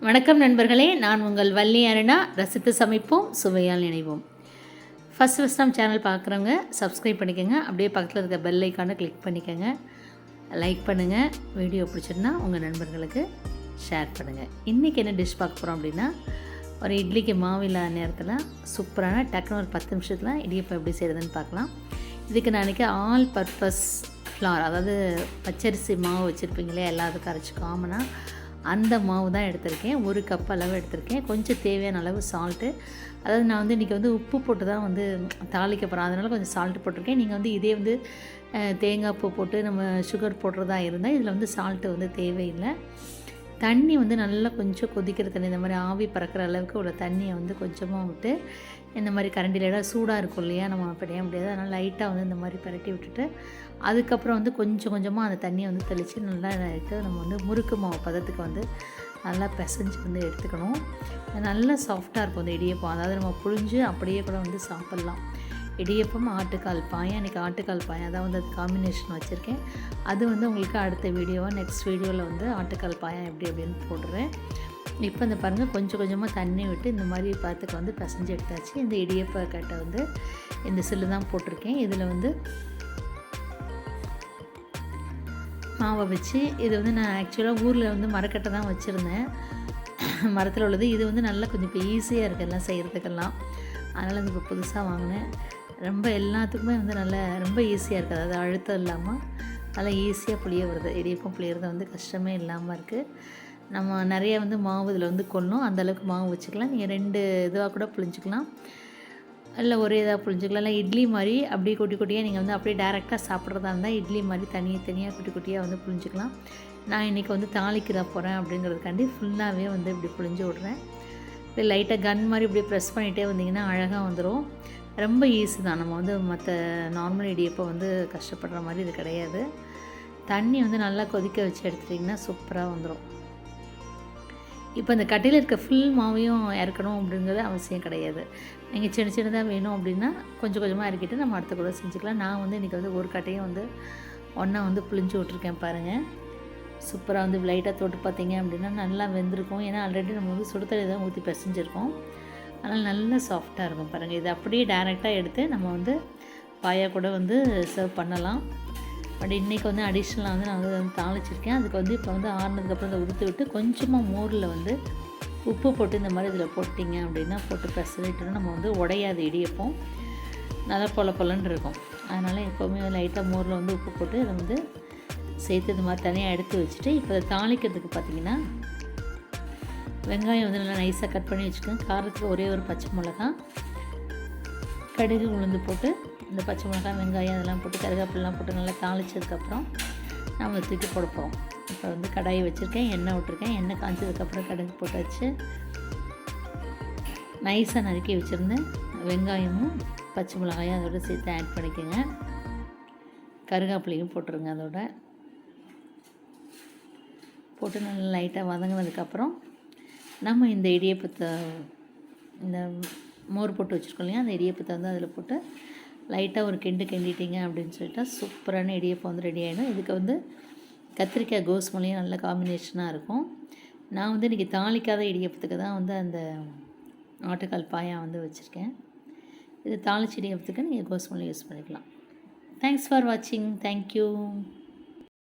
வணக்கம் நண்பர்களே, நான் உங்கள் வள்ளி அருணா. ரசித்து சமைப்போம், சுவையால் நினைவோம். ஃபஸ்ட் நம்ம சேனல் பார்க்குறவங்க சப்ஸ்கிரைப் பண்ணிக்கோங்க. அப்படியே பக்கத்தில் இருக்க பெல் ஐக்கானை கிளிக் பண்ணிக்கோங்க. லைக் பண்ணுங்கள். வீடியோ பிடிச்சிருந்தா உங்கள் நண்பர்களுக்கு ஷேர் பண்ணுங்கள். இன்றைக்கி என்ன டிஷ் பார்க்க போகிறோம் அப்படின்னா, ஒரு இட்லிக்கு மாவு இல்லாத நேரத்தில் சூப்பரான டக்குன்னு ஒரு 10 நிமிஷத்தில் இடியப்பம் எப்படி செய்கிறதுன்னு பார்க்கலாம். இதுக்கு நான் இன்றைக்கி ஆல் பர்பஸ் ஃப்ளார், அதாவது பச்சரிசி மாவு வச்சுருப்பீங்களே எல்லாத்துக்கும் அரைச்சி காமனாக அந்த மாவு தான் எடுத்திருக்கேன். 1 கப் அளவு எடுத்திருக்கேன். கொஞ்சம் தேவையான அளவு சால்ட்டு, அதாவது நான் இன்றைக்கி உப்பு போட்டு தான் தாளிக்க போகிறேன். அதனால் கொஞ்சம் சால்ட்டு போட்டிருக்கேன். நீங்கள் இதே தேங்காய் பூ போட்டு நம்ம சுகர் போடுறதா இருந்தால் இதில் சால்ட்டு தேவையில்லை. தண்ணி நல்லா கொஞ்சம் கொதிக்கிற தண்ணி, இந்த மாதிரி ஆவி பறக்கிற அளவுக்கு உள்ள தண்ணியை கொஞ்சமாக விட்டு, இந்த மாதிரி கரண்டியில் சூடாக இருக்கும் இல்லையா, நம்ம பிடிக்க முடியாது. அதனால் லைட்டாக இந்த மாதிரி பரட்டி விட்டுட்டு, அதுக்கப்புறம் கொஞ்சம் கொஞ்சமாக அந்த தண்ணியை தெளித்து நல்லா நம்ம முறுக்கு மாவு பதத்துக்கு நல்லா பிசைஞ்சு எடுத்துக்கணும். நல்லா சாஃப்டாக இருக்கும் அந்த இடியப்பம். அதாவது நம்ம புழிஞ்சு அப்படியே கூட சாப்பிட்லாம். இடியப்பம் ஆட்டுக்கால் பாயா, இன்றைக்கி ஆட்டுக்கால் பாயா தான் அது காம்பினேஷன் வச்சுருக்கேன். அது உங்களுக்கு அடுத்த வீடியோவாக நெக்ஸ்ட் வீடியோவில் ஆட்டுக்கால் பாயா எப்படி அப்படின்னு போடுறேன். இப்போ இந்த பாருங்கள், கொஞ்சம் கொஞ்சமாக தண்ணி விட்டு இந்த மாதிரி பார்த்துக்கு பிசைஞ்சு எடுத்தாச்சு. இந்த இடியப்ப கட்டை இந்த சில்லு தான் போட்டிருக்கேன். இதில் மாவை வச்சு இது நான் ஆக்சுவலாக ஊரில் மரக்கட்டை தான் வச்சுருந்தேன், மரத்தில் உள்ளது. இது நல்லா கொஞ்சம் இப்போ ஈஸியாக இருக்குது எல்லாம் செய்கிறதுக்கெல்லாம். அதனால் இப்போ புதுசாக வாங்கினேன். ரொம்ப எல்லாத்துக்குமே நல்லா ரொம்ப ஈஸியாக இருக்குது. அதாவது அழுத்தம் இல்லாமல் நல்லா ஈஸியாக புளிய வருது. இடியப்பம் புளியறது கஷ்டமே இல்லாமல் இருக்குது. நம்ம நிறைய மாவு இதில் கொள்ளணும். அந்தளவுக்கு மாவு வச்சுக்கலாம். நீங்கள் 2 இதுவாக கூட புளிஞ்சிக்கலாம், இல்லை ஒரே இதாக புளிஞ்சிக்கலாம். இல்லை இட்லி மாதிரி அப்படியே குட்டி குட்டியாக நீங்கள் அப்படியே டேரெக்டாக சாப்பிட்றதா இருந்தால் இட்லி மாதிரி தனியாக குட்டி குட்டியாக புளிஞ்சிக்கலாம். நான் இன்றைக்கி தாளிக்கிற போகிறேன் அப்படிங்கிறதுக்காண்டி ஃபுல்லாகவே இப்படி புளிஞ்சு விட்றேன். இப்போ லைட்டாக கன் மாதிரி இப்படி ப்ரெஸ் பண்ணிகிட்டே வந்திங்கன்னா அழகாக வந்துடும். ரொம்ப ஈஸி தான். நம்ம மற்ற நார்மல் இடியப்பம் கஷ்டப்படுற மாதிரி இது கிடையாது. தண்ணி நல்லா கொதிக்க வச்சு எடுத்துட்டிங்கன்னா சூப்பராக வந்துடும். இப்போ இந்த கட்டையில் இருக்க ஃபுல் மாவையும் இறக்கணும் அப்படிங்கிறது அவசியம் கிடையாது. நீங்கள் சின்ன சின்னதாக வேணும் அப்படின்னா கொஞ்சம் கொஞ்சமாக இறக்கிட்டு நம்ம அடுத்த கூட செஞ்சுக்கலாம். நான் இன்றைக்கி ஒரு கட்டையும் ஒன்றா புளிஞ்சு விட்ருக்கேன் பாருங்கள். சூப்பராக லைட்டாக தொட்டு பார்த்தீங்க அப்படின்னா நல்லா வெந்திருக்கும். ஏன்னா ஆல்ரெடி நம்ம சுடுதண்ணி தான் ஊற்றி பிசைஞ்சிருக்கோம். அதனால் நல்லா சாஃப்டாக இருக்கும் பாருங்கள். இது அப்படியே டேரெக்டாக எடுத்து நம்ம பாயா கூட சர்வ் பண்ணலாம். பட் இன்றைக்கி அடிஷ்னலாக நான் தாளிச்சிருக்கேன். அதுக்கு இப்போ ஆறுனதுக்கப்புறம் இதை உதுத்து விட்டு கொஞ்சமாக மோரில் உப்பு போட்டு இந்த மாதிரி இதில் போட்டிங்க அப்படின்னா போட்டு பிசைஞ்சிட்டோன்னா நம்ம உடையாது இடியப்பம், நல்லா பொலன்னு இருக்கும். அதனால் எப்போவுமே லைட்டாக மோரில் உப்பு போட்டு இதை சேர்த்து இது மாதிரி தனியாக எடுத்து வச்சுட்டு, இப்போ இதை தாளிக்கிறதுக்கு பார்த்திங்கன்னா வெங்காயம் நல்லா நைஸாக கட் பண்ணி வச்சுக்கோங்க. காரத்துக்கு ஒரே ஒரு பச்சை மிளகா, கடுகு உளுந்து போட்டு இந்த பச்சை மிளகா வெங்காயம் அதெல்லாம் போட்டு கருவேப்பிலாம் போட்டு நல்லா தாளித்ததுக்கப்புறம் நம்ம தூக்கி போட போகிறோம். இப்போ கடாயை வச்சுருக்கேன், எண்ணெய் விட்டுருக்கேன். எண்ணெய் காய்ச்சதுக்கப்புறம் கடுகு போட்டு வச்சு நைஸாக நறுக்கி வச்சுருந்தேன் வெங்காயமும் பச்சை மிளகாயும் அதோட சேர்த்து ஆட் பண்ணிக்கோங்க. கருவேப்பிலையும் போட்டுருங்க. அதோட போட்டு நல்லா லைட்டாக வதங்கினதுக்கப்புறம் நம்ம இந்த இடியப்பத்தை, இந்த மோர் போட்டு வச்சுருக்கோம் இல்லையா, அந்த இடியப்பத்தை அதில் போட்டு லைட்டாக ஒரு கிண்டிட்டிங்க அப்படின்னு சொல்லிட்டா சூப்பரான இடியப்பம் ரெடி ஆகிடும். இதுக்கு கத்திரிக்காய் கோஸ்மல்லியும் நல்ல காம்பினேஷனாக இருக்கும். நான் இன்றைக்கி தாளிக்காத இடியப்பத்துக்கு தான் அந்த ஆட்டுக்கால் பாயா வச்சுருக்கேன். இது தாளிச்ச இடியப்பத்துக்கு நீங்கள் கோஸ்மல்லி யூஸ் பண்ணிக்கலாம். தேங்க்ஸ் ஃபார் வாட்சிங். தேங்க்யூ.